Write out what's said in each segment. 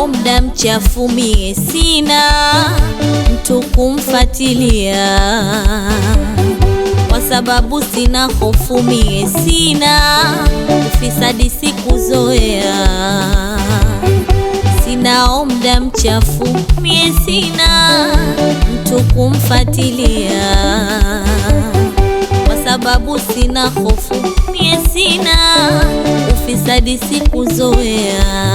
Muda mchafu mie sina mtu kumfatilia, kwa sababu sina hofu mie sina ufisadi sikuzoea. Sina muda mchafu mie sina mtu kumfatilia, kwa sababu sina hofu mie sina ufisadi sikuzoea.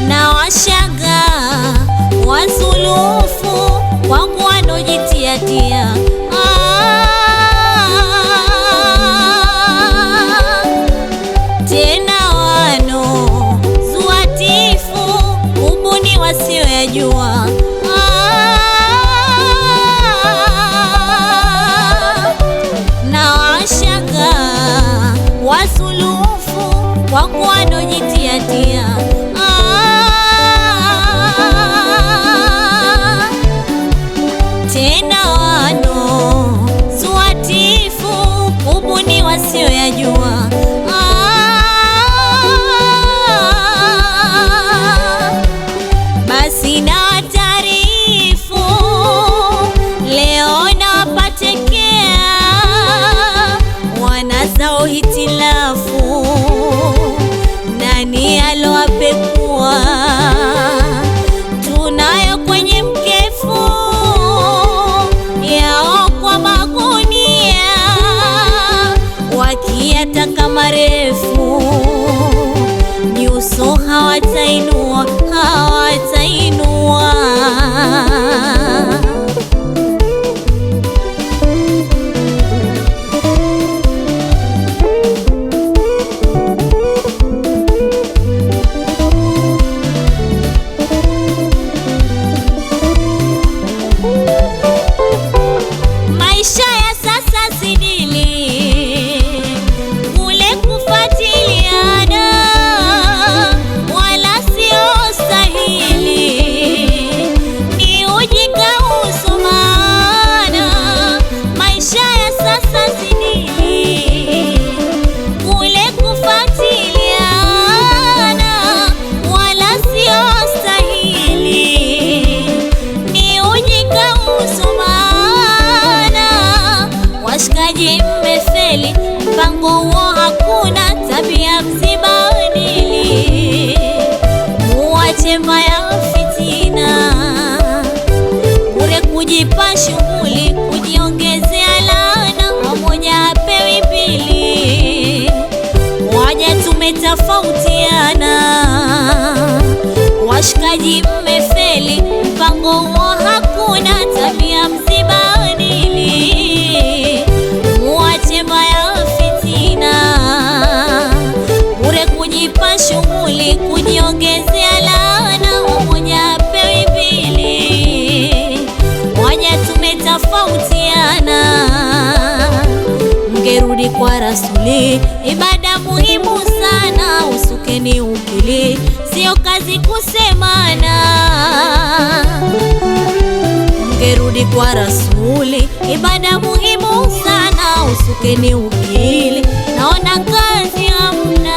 Na washaga wasulufu kwangu wanojitiatia, tena wano zuatifu kubuni wasio yajua. Na washaga wasulufu kwangu wanojitiatia, tena wano zuatifu kubuni wasio yajua. Basi na taarifu leo nawapatekea, wanazao hitilafu nani alowapekua. Tunayo kwenye mkefu yao kwa magunia, wakiyataka marefu nyuso hawatainua, hawatainua. Maisha ya sasa sidili kule kufuatiliana, wala sio stahili, ni ujinga usomana. Maisha ya sasa sidili kule kufuatiliana, wala sio stahili, ni ujinga usomana. Washikaji mmefeli, mpango huo hakuna, tabia msibadili. Muache mbaya fitina, bure kujipa shughuli, kujiongezea laana, mmoja apewi pili. Waja tumetofautiana, washikaji mmefeli, mpango huo hakuna, tabia msibadili. Muache mbaya fitina, ungerudi kwa Rasuli. Ibada muhimu sana, usukeni ukili, sio kazi kusemana. Ungerudi kwa Rasuli. Ibada muhimu sana, usukeni ukili, naona kazi hamna.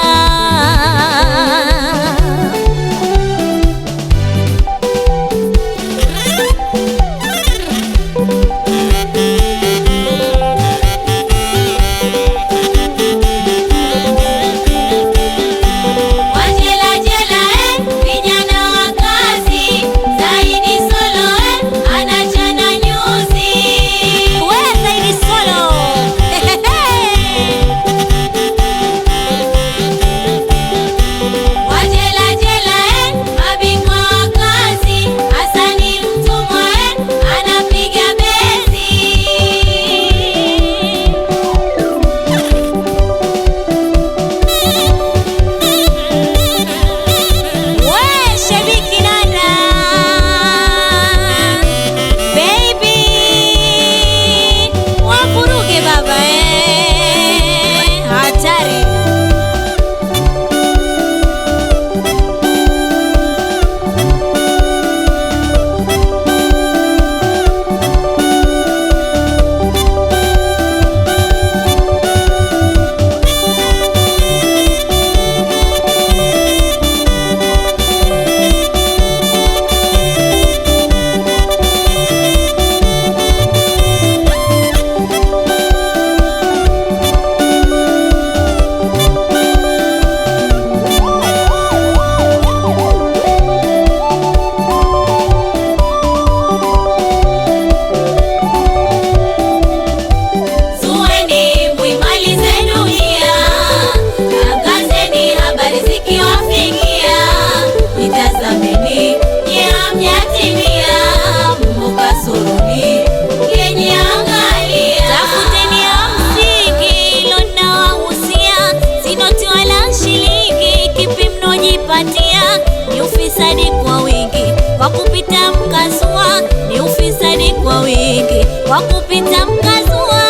Ni ufisadi kwa wingi, wakupita mkazua. Ni ufisadi kwa wingi, wakupita mkazua.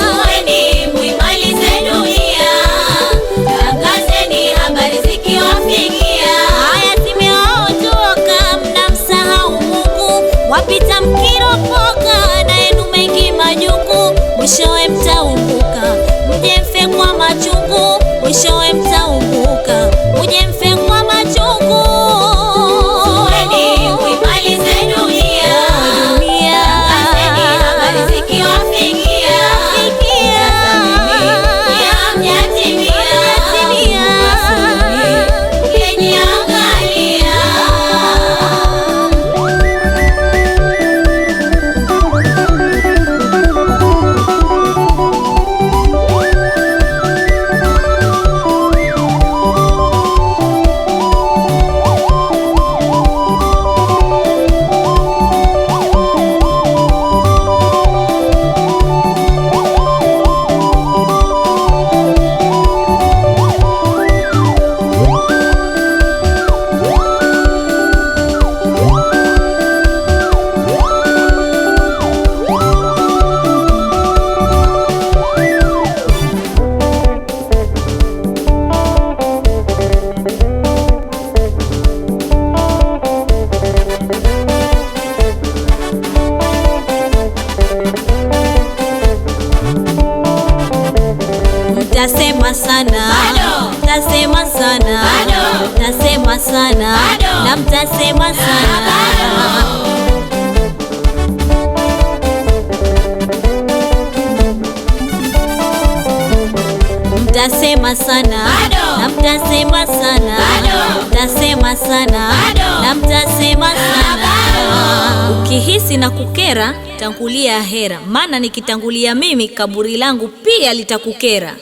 Zueni muimalize dunia, tangazeni habari zikiwafikia. Haya zimewaondoka, mnamsahau Mungu, wapita mkiropoka, na yenu mengi majuku, mwishowe mtaumbuka, mje mfe kwa machungu. Mwishowe mtaumbuka, mje mfe kwa machungu. Zueni muimalize dunia, tangazeni habari zikiwafikia. Hamjatimia, yenye angalia. Mtasema sana, mtasema sana, mtasema sana, na mtasema sana. Mtasema sana, na mtasema sana, mtasema sana, na mtasema sana. Ukihisi na kukera, tangulia ahera, maana nikitangulia mimi kaburi langu pia litakukera.